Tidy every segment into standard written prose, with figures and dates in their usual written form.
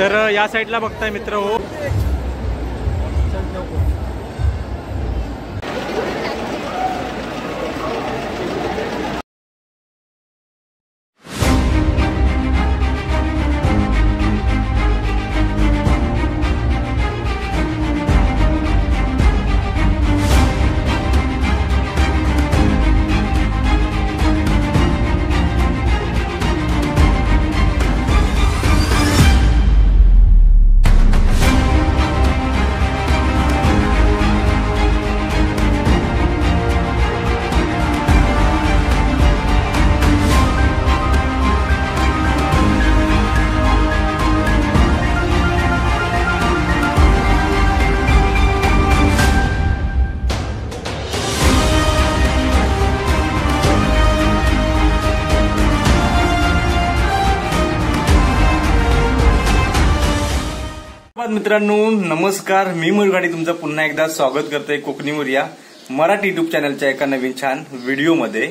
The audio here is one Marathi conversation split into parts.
तर या साईडला बघताय मित्र हो, मित्रांनो नमस्कार, मी मुरगाडी तुमचं पुन्हा एकदा स्वागत करतोय कोकणी मुरिया मराठी युट्यूब चॅनलच्या एका नवीन छान व्हिडिओमध्ये।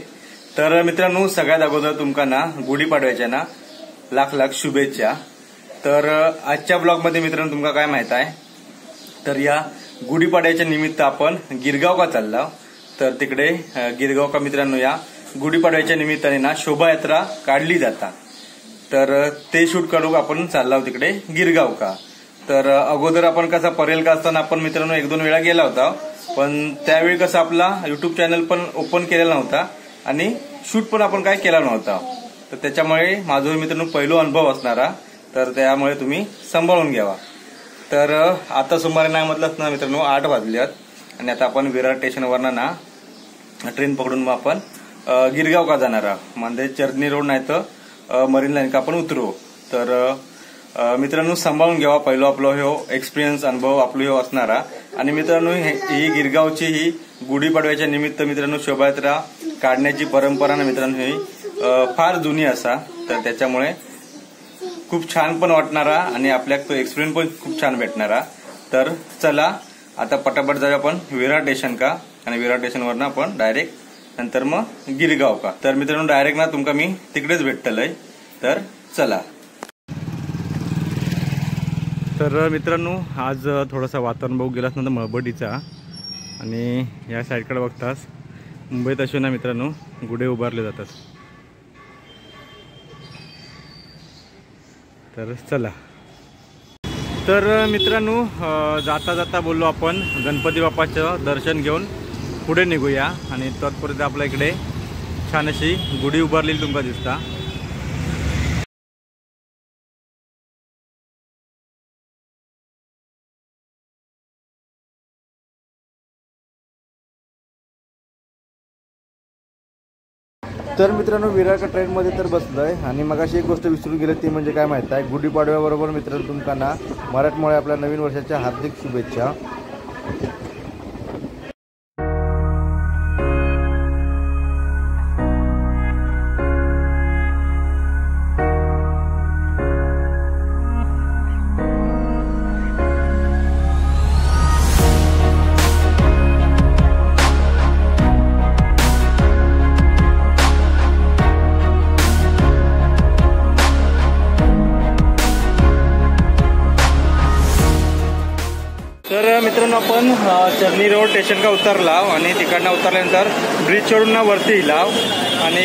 तर मित्रांनो सगळ्यात अगोदर तुमका ना गुढीपाडव्याच्या ना लाख लाख शुभेच्छा। तर आजच्या ब्लॉगमध्ये मित्रांनो तुमका काय माहित आहे, तर या गुढीपाडव्याच्या निमित्त आपण गिरगाव का चाललो। तर तिकडे गिरगाव का मित्रांनो या गुढीपाडव्याच्या निमित्ताने ना शोभायात्रा काढली जाता, तर ते शूट करू आपण चाललो तिकडे गिरगाव का। तर अगोदर आपण कसा परेल का असताना आपण मित्रांनो एक दोन वेळा गेला होता, पण त्यावेळी कसं आपला युट्यूब चॅनल पण ओपन केलेला नव्हता आणि शूट पण आपण काय केला नव्हता, तर त्याच्यामुळे माझा मित्रांनो पहिला अनुभव असणारा, तर त्यामुळे तुम्ही सांभाळून घ्यावा। तर आता सुमारे नाही म्हटलंच ना मित्रांनो 8 वाजल्यात आणि आता आपण विरार स्टेशनवरनं ना ट्रेन पकडून मग आपण गिरगाव का जाणार आहोत, म्हणजे चर्नी रोड नाही तर मरीन लाईन का आपण उतरू। तर मित्रांनो सांभाळून घ्यावा, पहिला आपला हो एक्सपिरियन्स अनुभव आपला हो असणारा। आणि मित्रांनो ही गिरगावची ही गुढीपाडव्याच्या निमित्त मित्रांनो शोभायात्रा काढण्याची परंपरा ना मित्रांनो ही फार जुनी असा, तर त्याच्यामुळे खूप छान पण वाटणारा आणि आपल्याला तो एक्सपिरियन्स पण खूप छान भेटणारा। तर चला आता पटापट जाऊया आपण विरार स्टेशन का, आणि विरार स्टेशनवरनं आपण डायरेक्ट नंतर मग गिरगाव का। तर मित्रांनो डायरेक्ट ना तुमका मी तिकडेच भेटतलंय, तर चला। तर मित्रांनो आज थोडासा वातावरण बघू गेलास ना तर मळबडीचा, आणि या साईडकडे बघतास मुंबईत असे ना मित्रांनो गुढे उभारले जातात। तर चला, तर मित्रांनो जाता जाता बोललो आपण गणपती बाप्पाचं दर्शन घेऊन पुढे निघूया, आणि तत्पर्यंत आपल्या इकडे छान अशी गुढी उभारलेली तुमका दिसता। तर मित्रांनो विरार ट्रेनमध्ये तर बसलोय, आणि मग अशी एक गोष्ट विसरून गेले ती म्हणजे काय माहिती आहे, गुढीपाडव्याबरोबर मित्रांनो तुमका ना मराठमोळ्या आपल्या नवीन वर्षाच्या हार्दिक शुभेच्छा। तर मित्रांनो आपण चर्नी रोड स्टेशन का उतरला, आणि तिकडनं उतरल्यानंतर ब्रिज चढून ना वरती इलाव, आणि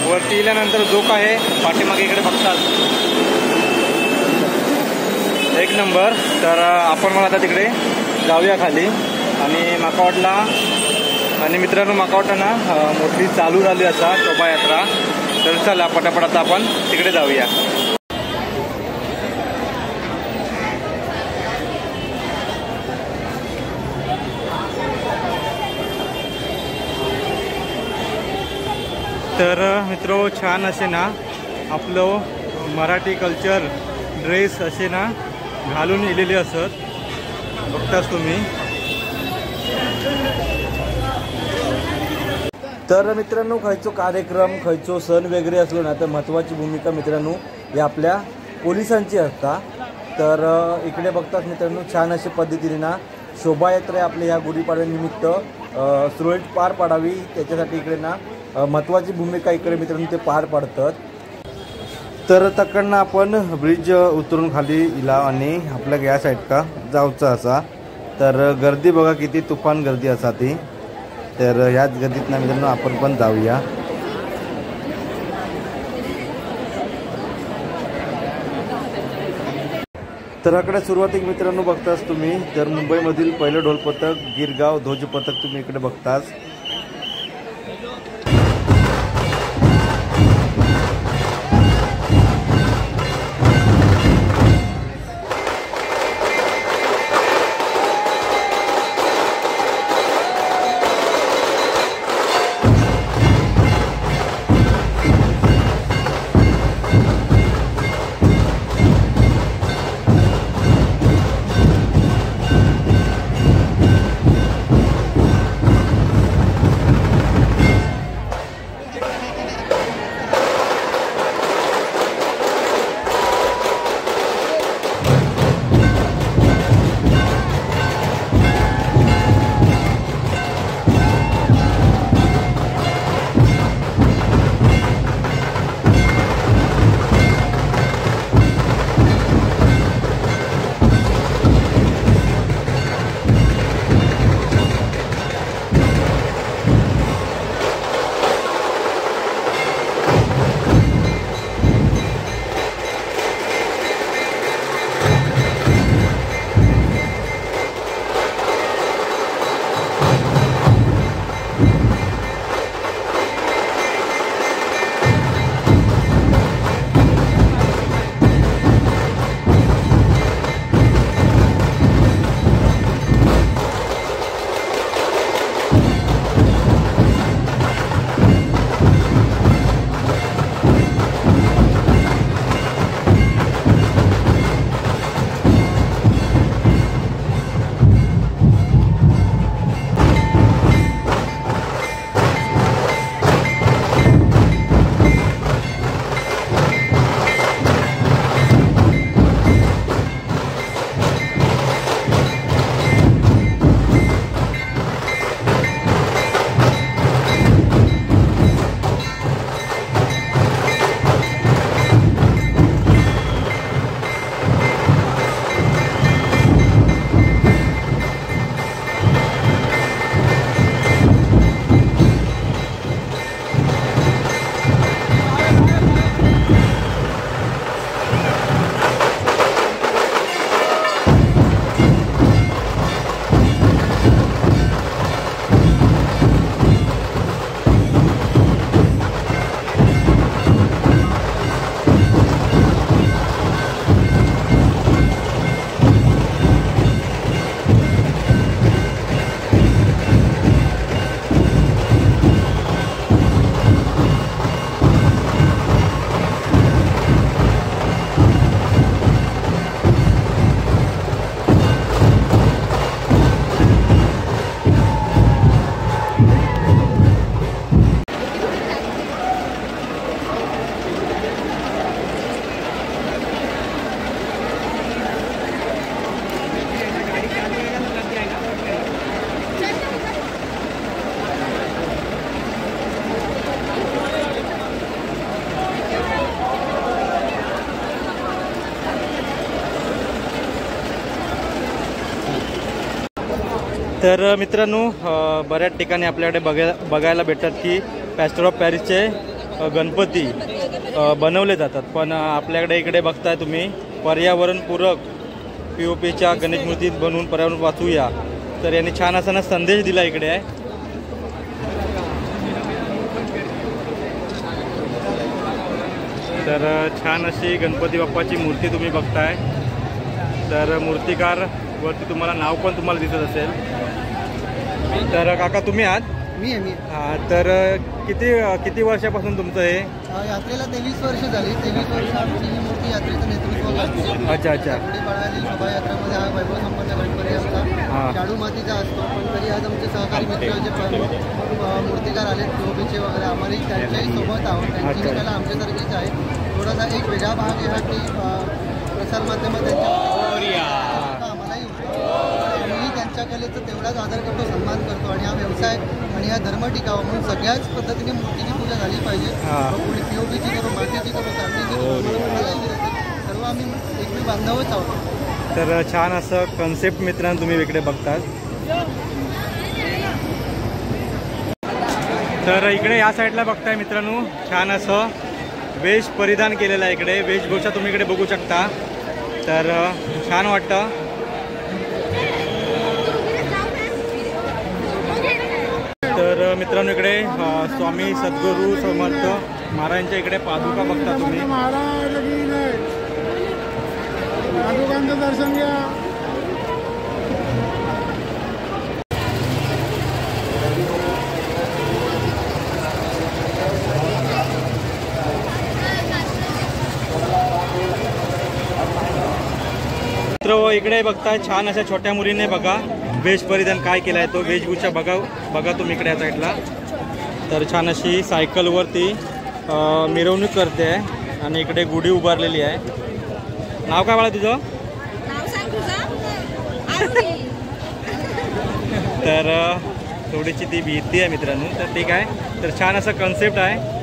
वरती इल्यानंतर जो काय पाठीमागे इकडे बघतात एक नंबर। तर आपण मला आता तिकडे जाऊया खाली, आणि माका आणि मित्रांनो माका ना मोठी चालू झाली असा शोभायात्रा। तर चला पटापट आता आपण तिकडे जाऊया। तर मित्रो छान असे ना आपलं मराठी कल्चर ड्रेस असे ना घालून इलेले असत, बघताच तुम्ही। तर मित्रांनो खयचो कार्यक्रम खयचो सण वगैरे असलो ना तर महत्त्वाची भूमिका मित्रांनो ही आपल्या पोलिसांची असता। तर इकडे बघतात मित्रांनो छान अशा पद्धतीने ना शोभायात्रा आपल्या ह्या गुढीपाडव्यानिमित्त सुरळीत पार पाडावी त्याच्यासाठी इकडे ना महत्त्वाची भूमिका इकडे मित्रांनो ते पार पाडतात। तर तकडनं आपण ब्रिज उतरून खाली इला आणि आपल्या या साईड का जाऊचं असा। तर गर्दी बघा किती तुफान गर्दी असा ती। तर ह्याच गर्दीत ना मित्रांनो आपण पण जाऊया। तर अकडे सुरुवातीक मित्रांनो बघताच तुम्ही तर मुंबईमधील पहिलं ढोल पथक गिरगाव ध्वज पथक तुम्ही इकडे बघताच। तर मित्रांनो बऱ्याच ठिकाणी आपल्याकडे बघायला भेटतात की प्लॅस्टर ऑफ पॅरिसचे गणपती बनवले जातात, पण आपल्याकडे इकडे बघताय तुम्ही पर्यावरणपूरक POPच्या गणेश मूर्ती बनवून पर्यावरण वाचूया, तर यांनी छान असा ना संदेश दिला इकडे आहे। तर छान अशी गणपती बाप्पाची मूर्ती तुम्ही बघताय। तर मूर्तिकार वरती तुम्हाला नाव पण तुम्हाला दिसत असेल। तर काका तुम्ही आहात? मी तर किती वर्षापासून तुमचं हे यात्रेला 23 वर्ष झाली। 23 वर्ष आमची ही मूर्ती यात्रेचं नेतृत्व करते। अच्छा अच्छा। गुढीपाडव्यातील शोभायात्रामध्ये हा वैभव संपन्न गणपती असतात, शाडू मातीचा असतो, पण तरी आज आमचे सहकारी मित्र जे मूर्तिकार आलेत POPचे वगैरे आम्हाला त्यांच्याही सोबत आहोत। त्यांची कला आमच्यासारखीच आहे। थोडासा एक वेगळा भाग आहे हा की प्रसारमाध्यमात आम्हालाही त्यांच्या कलेचा तेवढाच आदर करतो, सन्मान करतो आणि हा व्यवसाय आणि हा धर्म टिकावा म्हणून सगळ्याच पद्धतीने मूर्तीची पूजा झाली पाहिजे. कोणी पीओपीची करू, मातीची करू, चांदीची करू, सर्व आम्ही एकमेव बांधवच आहोत. तर छान असं कन्सेप्ट मित्रांनो तुम्ही इकडे बघतात. तर इकडे या साईडला बघताय मित्रांनो छान असं वेश परिधान केलेलं आहे. इकडे वेशभूषा तुम्ही इकडे बघू शकता. तर छान वाटतं. तर मित्रांनो इकडे स्वामी सद्गुरू समर्थ महाराजांच्या इकडे पादुका बघता तुम्ही. पादुकांचं दर्शन घ्या. इकडे बघताय छान अशा छोट्या मुलीने बघा वेश परिधान काय केलाय तो वेशभूषा बघा तुम्ही इकडे या साईडला. तर छान अशी सायकलवरती मिरवणूक करते आहे आणि इकडे गुढी उभारलेली आहे. नाव काय बाळा तुझं? तर थोडीशी ती भीती आहे मित्रांनो. तर ठीक आहे. तर छान असं कन्सेप्ट आहे.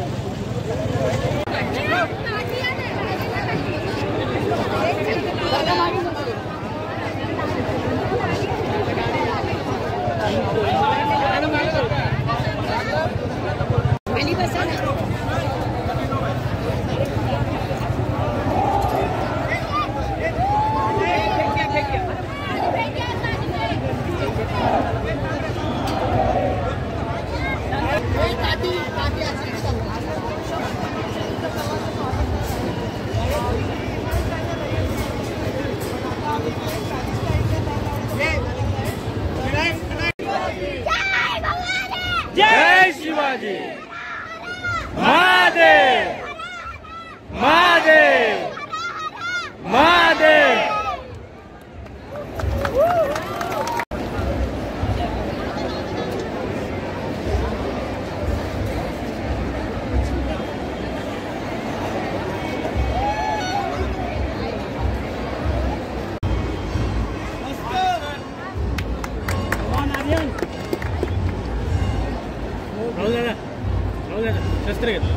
जय शिवाजी. महादेव महादेव महादेव. शस्त्र घेतलं.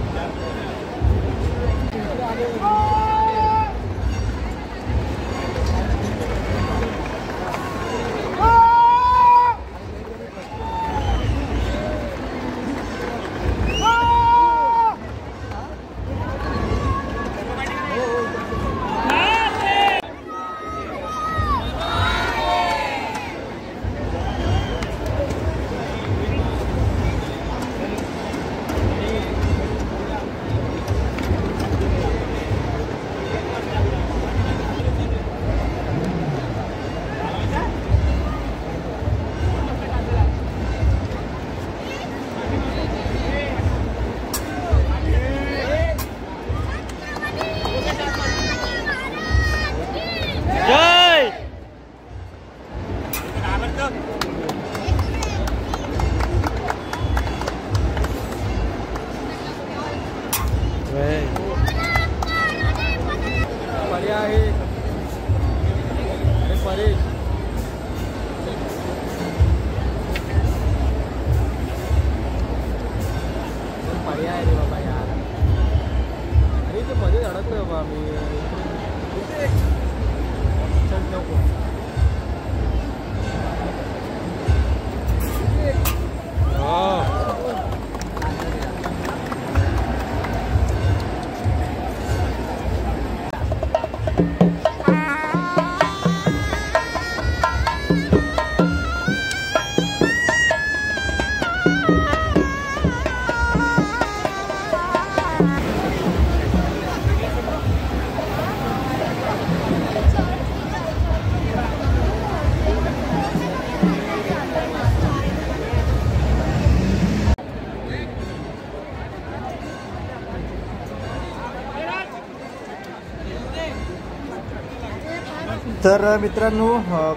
तर मित्रांनो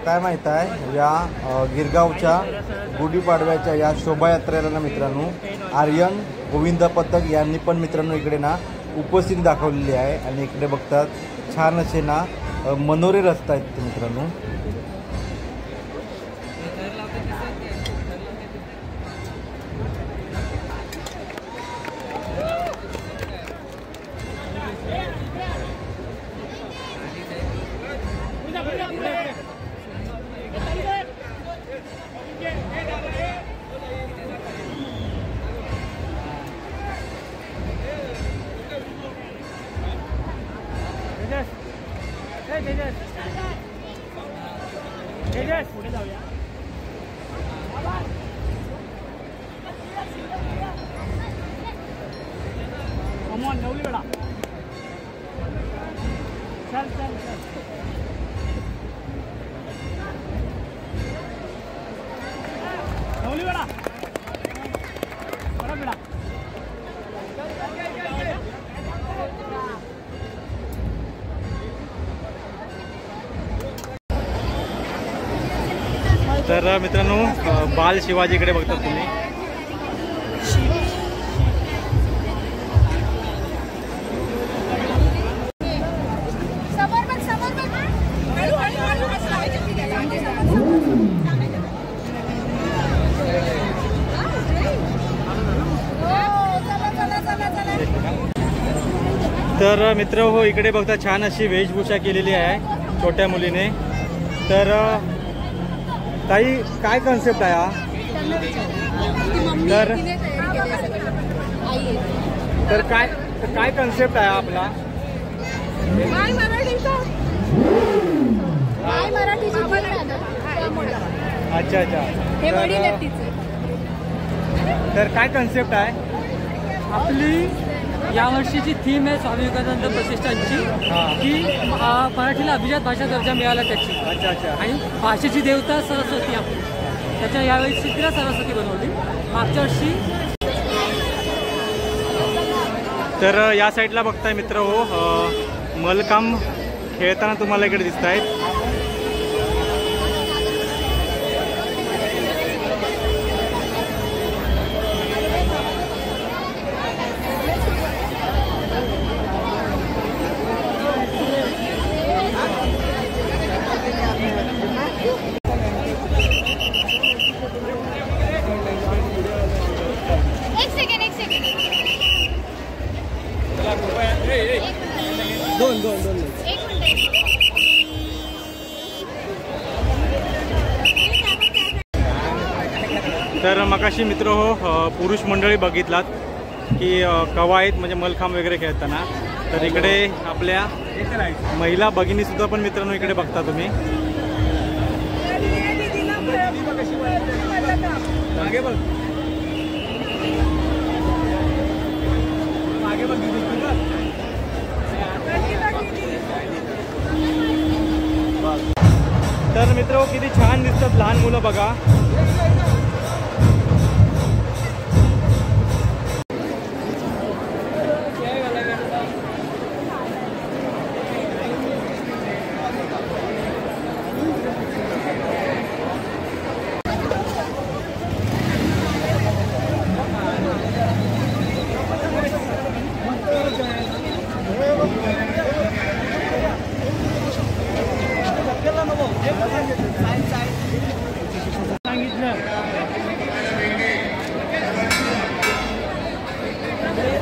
काय माहीत आहे या गिरगावच्या गुढीपाडव्याच्या या शोभायात्रेला ना मित्रांनो आर्यन गोविंद पथक यांनी पण मित्रांनो इकडे ना उपस्थिती दाखवलेली आहे. आणि इकडे बघतात छान असे ना मनोरे रस्ते आहेत मित्रांनो. पुढे जाऊया. कमॉन नवली वेळा. चल चल चल. नवली वेळा. बडा बेडा. तर मित्रांनो बाल शिवाजीकडे बघता तुम्ही. तर मित्र हो इकडे बघता छान अशी वेशभूषा केलेली आहे छोट्या मुलीने. तर ताई काय कन्सेप्ट आहे हा? तर काय कन्सेप्ट आहे आपला? अच्छा अच्छा. तर काय कन्सेप्ट आहे आपली यावर्षीची थीम आहे स्वामी विवेकानंद प्रतिष्ठानची की मराठीला अभिजात भाषा दर्जा मिळाला त्याची. अच्छा अच्छा. आणि भाषेची देवता सरस्वती आपली, त्याच्या यावेळी तिला सरस्वती बनवली मागच्या वर्षी. तर या साईडला बघताय मित्र हो मलखांब खेळताना तुम्हाला इकडे दिसत आहेत. तर मगाशी मित्र हो पुरुष मंडळी बघितलात की कवायत म्हणजे मलखांब वगैरे खेळताना. तर इकडे आपल्या महिला भगिनी सुद्धा पण मित्रांनो इकडे बघता तुम्ही. तर मित्र किती छान दिसतात लहान मुलं बघा.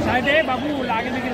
साहेब बाबू लागे देखील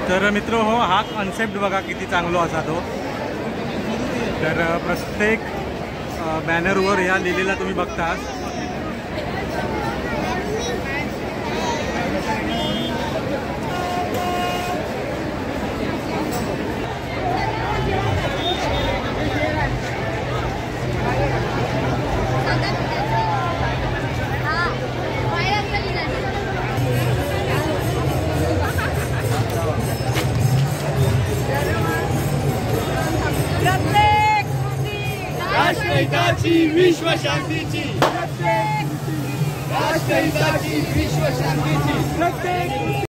तर मित्र हो, हा कॉन्सेप्ट बघा किती चांगला असा तो. तर प्रत्येक बॅनरवर ह्या लिहिलेला तुम्ही बघताच. राष्ट्रहिताची विश्व शांतीची, राष्ट्रहिताची विश्व शांतीची प्रत्येक.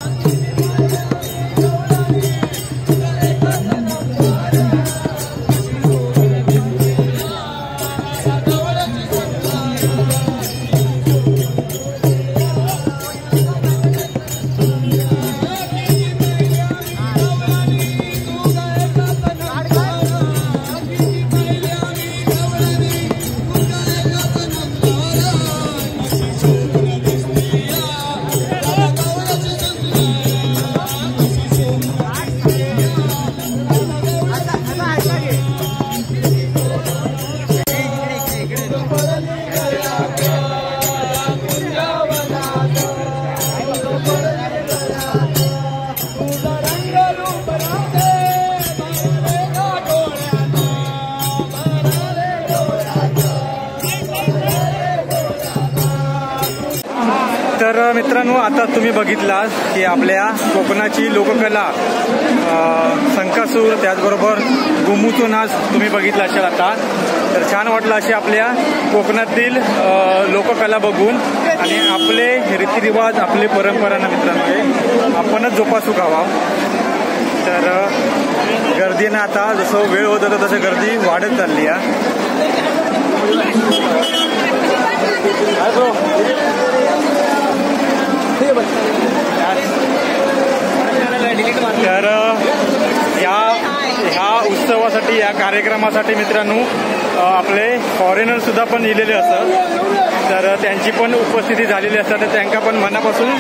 तर मित्रांनो, आता तुम्ही बघितला की आपल्या कोकणाची लोककला संकासूर, त्याचबरोबर घुमूचो नाच तुम्ही बघितला असेल आता. तर छान वाटलं अशी आपल्या कोकणातील लोककला बघून. आणि आपले रीतिरिवाज, आपली परंपरा ना मित्रांनो आपणच जोपासू गावा. तर गर्दीनं आता जसं वेळ होत होता तसं गर्दी वाढत चालली आहे. तर ह्या उत्सवासाठी, या कार्यक्रमासाठी मित्रांनो आपले फॉरेनर सुद्धा पण इलेले असतात. तर त्यांची पण उपस्थिती झालेली असतात. तर त्यांना पण मनापासून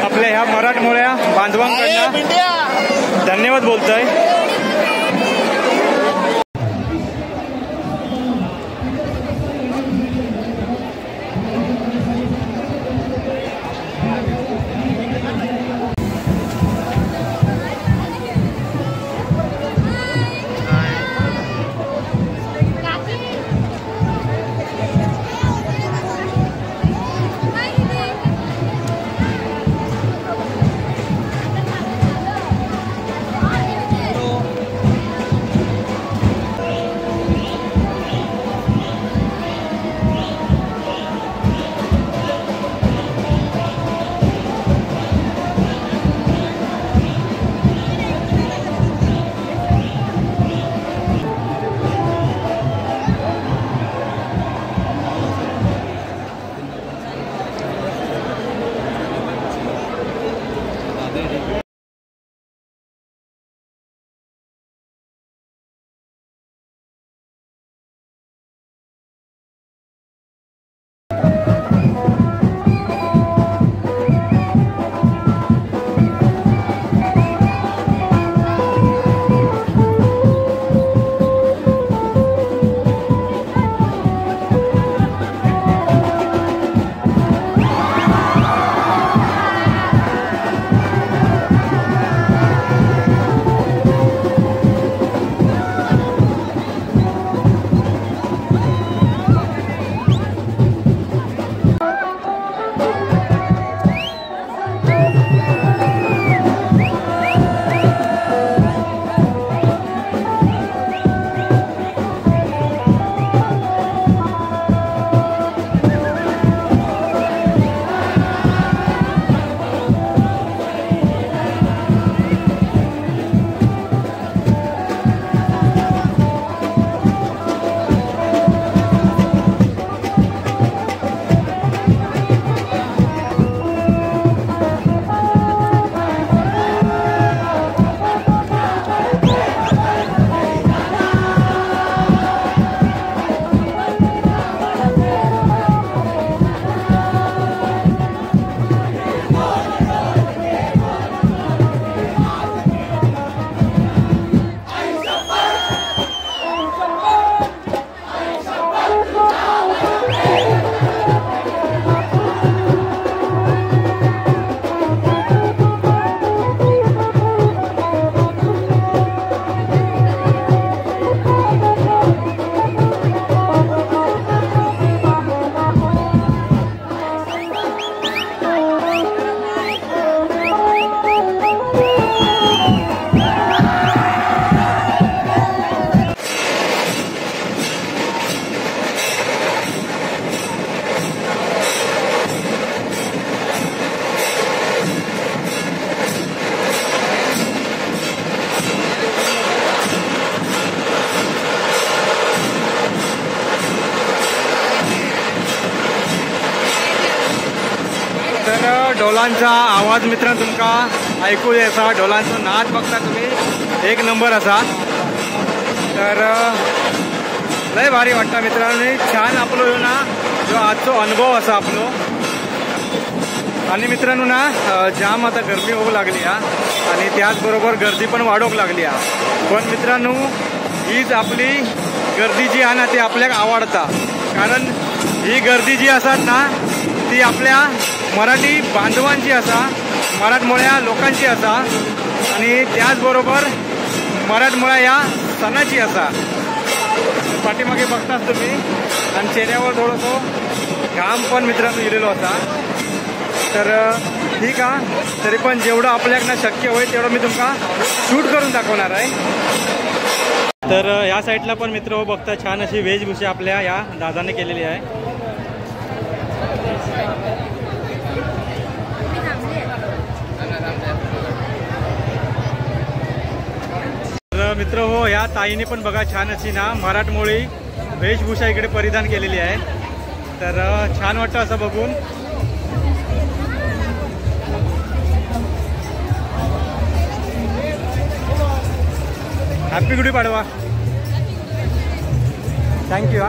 आपल्या ह्या मराठमोळ्या बांधवांकडनं धन्यवाद बोलतोय. ढोलांचा आवाज मित्रांनो तुमका ऐकू येता, ढोलांचा नाद बघता तुम्ही एक नंबर असा। तर लय भारी वाटतं मित्रांनो, छान आपलो ना जो आजचो अनुभव असा आपलो। आणि मित्रांनो ना जाम आता गर्मी होऊ लागली आणि त्याचबरोबर गर्दी पण वाढोक लागली। पण मित्रांनो हीच आपली गर्दी जी आहे ना ती आपल्याक आवडता, कारण ही गर्दी जी असतात ना ती आपल्या मराठी बांधवांची असा, मराठमोळ्या लोकांची असा आणि त्याचबरोबर मराठमोळ्या या सणाची असा। पाठीमागे बघताच तुम्ही आणि चेहऱ्यावर थोडंसं घाम पण मित्रांनो इलेलो होता। तर ठीक आहे, तरी पण जेवढं आपल्याकडनं शक्य होईल तेवढं मी तुमका शूट करून दाखवणार आहे। तर या साईडला पण मित्र हो बघता छान अशी वेशभूषा आपल्या या दादाने केलेली आहे। तर मित्र हो या ताईने पण बघा छान अशी ना मराठमोळी वेशभूषा इकडे परिधान केलेली आहे। तर छान वाटतं असं बघून। हॅपी गुढी पाडवा, थँक्यू।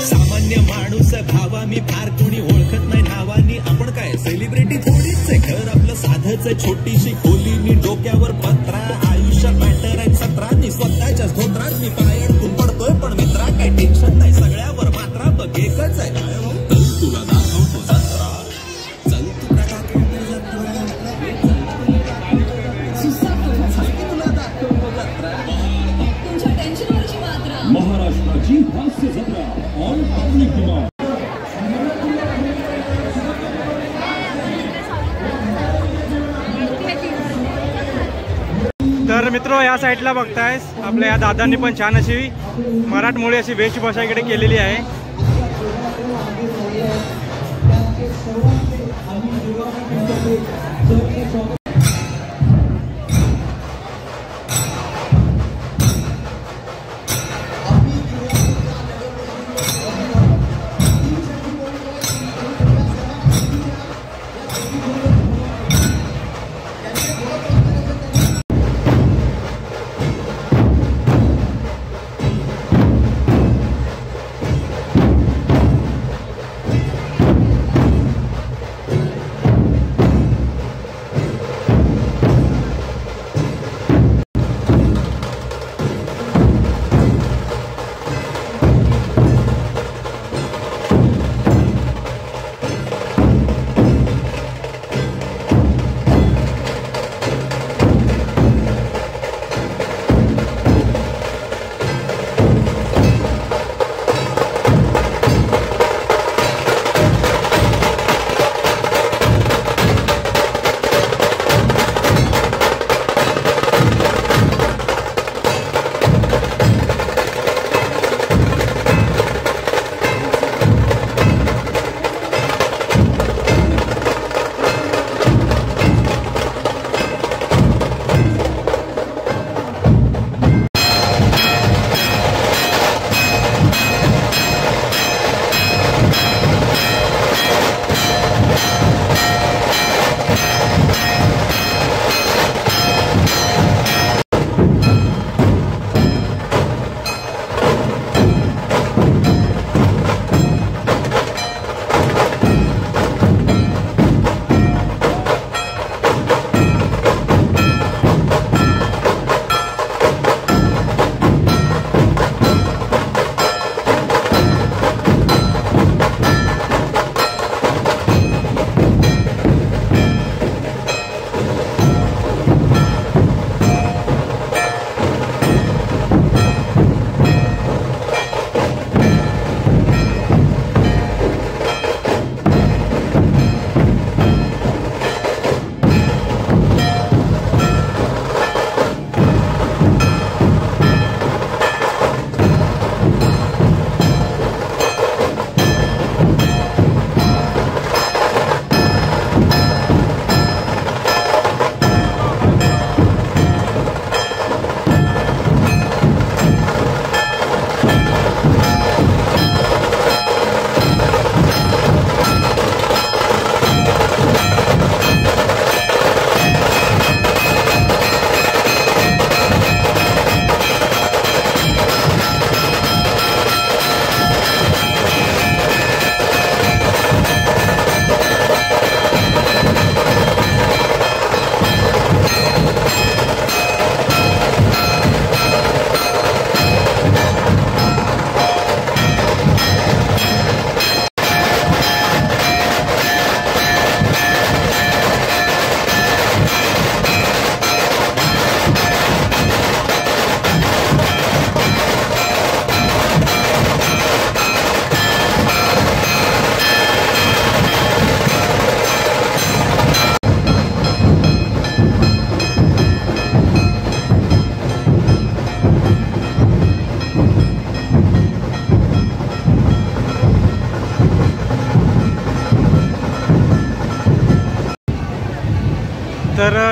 सामान्य माणूस भावा मी फार कोणी ओळखत नाही नावानी, आपण काय सेलिब्रिटी थोडीच आहे, घर आपलं साधच आहे, छोटीशी खोली नी डोक्यावर पत्रा, आयुष्यात मॅटर आहे 17 स्वतःच्याच धोत्रात मी पाय अडकून पडतोय, पण मित्रा काय टेन्शन नाही सगळ्यावर मात्रा बघ एकच आहे, चल तुला दाखवतो जत्रा, चल तुला दाखवतो जत्रा, महाराष्ट्राची हास्य जत्रा ऑन पब्लिक डिमांड। तर मित्र या साईडला बघतायस आपल्या या दादांनी पण छान अशी मराठमोळी अशी वेशभूषा इकडे केलेली आहे।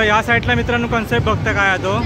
या साईडला मित्रांनो कन्सेप्ट बघता काय आहे तो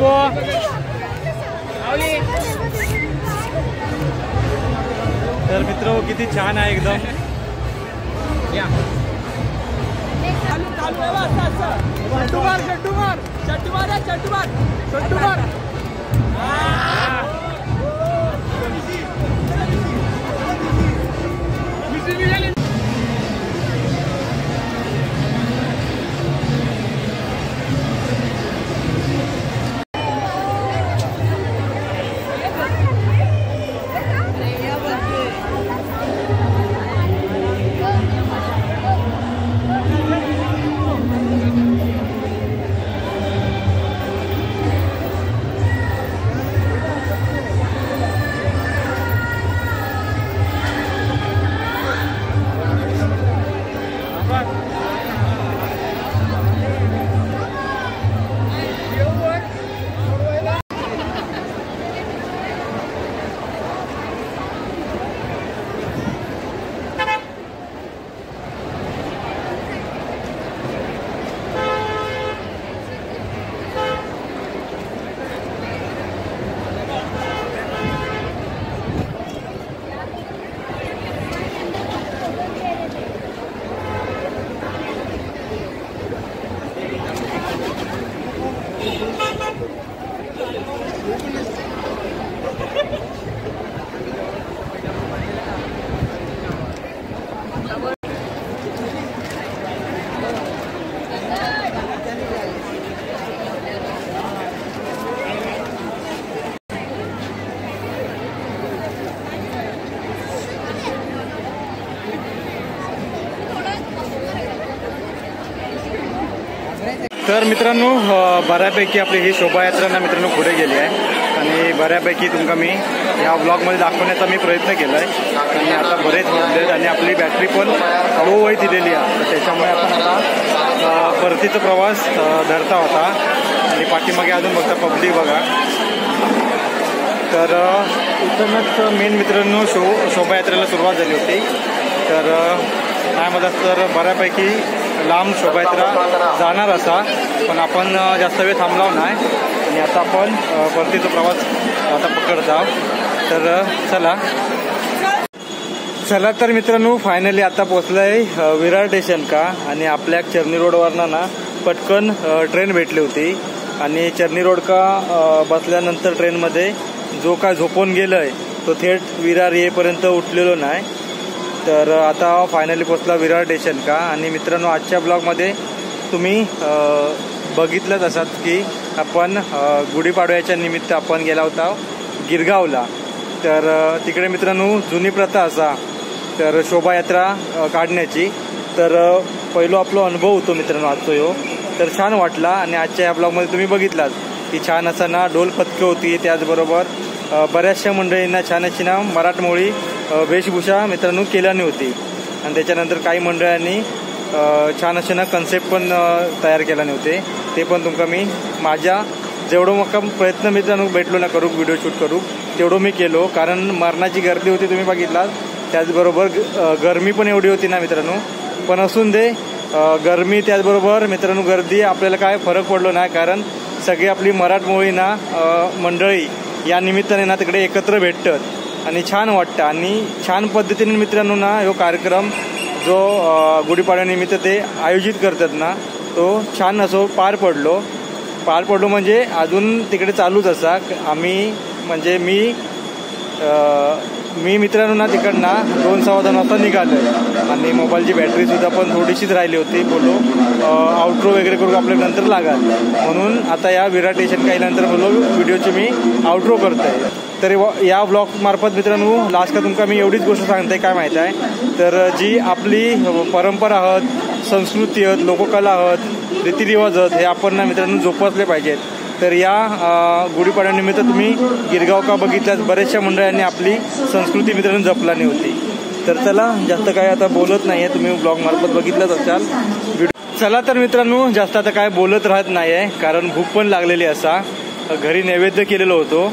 टेम्पो. तर मित्र किती छान आहे एकदम. तर मित्रांनो बऱ्यापैकी आपली ही शोभायात्रा ना मित्रांनो पुढे गेली आहे आणि बऱ्यापैकी तुमका मी या ब्लॉगमध्ये दाखवण्याचा मी प्रयत्न केला आहे आणि आता बरेच वाजलेत आणि आपली बॅटरी पण लो वय दिलेली आहे. तर त्याच्यामुळे आपण आता परतीचा प्रवास धरता होता आणि पाठीमागे अजून बघता पब्लिक बघा. तर इथूनच मेन मित्रांनो शोभायात्रेला सुरुवात झाली होती. तर काय म्हणतात तर बऱ्यापैकी लांब शोभायात्रा जाणार असा पण आपण जास्त वेळ थांबलो नाही आणि आता आपण परतीचा प्रवास आता पकडत आहोत. तर चला तर मित्रांनो फायनली आता पोचलोय विरार स्टेशन का आणि आपल्या चर्नी रोडवरनं ना पटकन ट्रेन भेटली होती आणि चर्नी रोड का बसल्यानंतर ट्रेनमध्ये जो काय झोपून गेलोय तो थेट विरार येईपर्यंत उठलेलो नाही. तर आता फायनली पोचला विरार स्टेशन का आणि मित्रांनो आजच्या ब्लॉगमध्ये तुम्ही बघितलंच असाल की आपण गुढीपाडव्याच्या निमित्त आपण गेला होता गिरगावला. तर तिकडे मित्रांनो जुनी प्रथा असा तर शोभायात्रा काढण्याची. तर पहिलो आपला अनुभव होतो मित्रांनो आजचा ह्यो. तर छान वाटला आणि आजच्या या ब्लॉगमध्ये तुम्ही बघितलात की छान असा ना ढोल पथकं होती. त्याचबरोबर बऱ्याचशा मंडळींना छान अशी ना मराठमोळी वेशभूषा मित्रांनो केल्याने होती आणि त्याच्यानंतर काही मंडळांनी छान असे ना कन्सेप्ट पण तयार केल्याने होते. ते पण तुमका मी माझ्या जेवढं मग प्रयत्न मित्रांनो भेटलो ना करू व्हिडिओ शूट करू तेवढं मी केलो कारण मरणाची गर्दी होती तुम्ही बघितलात. त्याचबरोबर गरमी पण एवढी होती ना मित्रांनो. पण असून दे गरमी त्याचबरोबर मित्रांनो गर्दी आपल्याला काय फरक पडलो नाही कारण सगळी आपली मराठमोळी ना मंडळी या निमित्ताने ना तिकडे एकत्र भेटतात आणि छान वाटतं आणि छान पद्धतीने मित्रांनो ना हा कार्यक्रम जो गुढीपाडव्यानिमित्त ते आयोजित करतात ना तो छान असो पार पडलो म्हणजे अजून तिकडे चालूच असा. आम्ही म्हणजे मी मित्रांनो ना तिकडनं 2-2:15 वाजता निघालोय आणि मोबाईलची बॅटरी सुद्धा पण थोडीशीच राहिली होती. बोलो आउट्रो वगैरे करू आपल्या नंतर लागाल म्हणून आता या विरार स्टेशन काहीनंतर बोलो व्हिडिओची मी आउट्रो करतोय. तर या ब्लॉग मार्फत मित्रांनो लास्ट का तुमका मी एवढीच गोष्ट सांगते काय माहिती आहे तर जी आपली परंपरा आहात संस्कृती आहेत लोककला आहात रीतिरिवाज आहेत हे आपण ना मित्रांनो जोपासले पाहिजेत. तर या गुढीपाडव्यानिमित्त तुम्ही गिरगाव का बघितल्यास बऱ्याचशा मंडळांनी आपली संस्कृती मित्रांनो जपल्याने होती. तर चला जास्त काय आता बोलत नाहीये तुम्ही ब्लॉग मार्फत बघितलंच असाल व्हिडिओ. चला तर मित्रांनो जास्त आता काय बोलत राहत नाहीये कारण भूक पण लागलेली असा. घरी नैवेद्य केलेलो होतो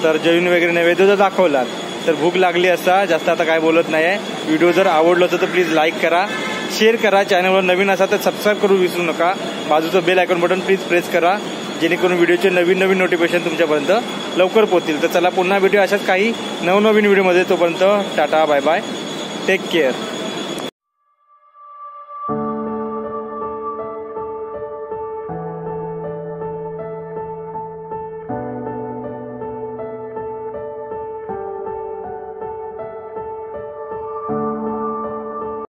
तर जेवण वगैरे नैवेद्य जर दाखवला तर भूक लागली असा. जास्त आता काय बोलत नाहीये. व्हिडिओ जर आवडलं तर प्लीज लाईक करा शेअर करा. चॅनलवर नवीन असा तर सबस्क्राईब करू विसरू नका. बाजूचं bell icon button please press करा जेणेकरून व्हिडिओचे नवीन नवीन नोटिफिकेशन तुमच्यापर्यंत लवकर पोहोचतील. तर चला पुन्हा भेटूया अशाच काही नवनवीन व्हिडिओमध्ये. तोपर्यंत tata bye bye, take care.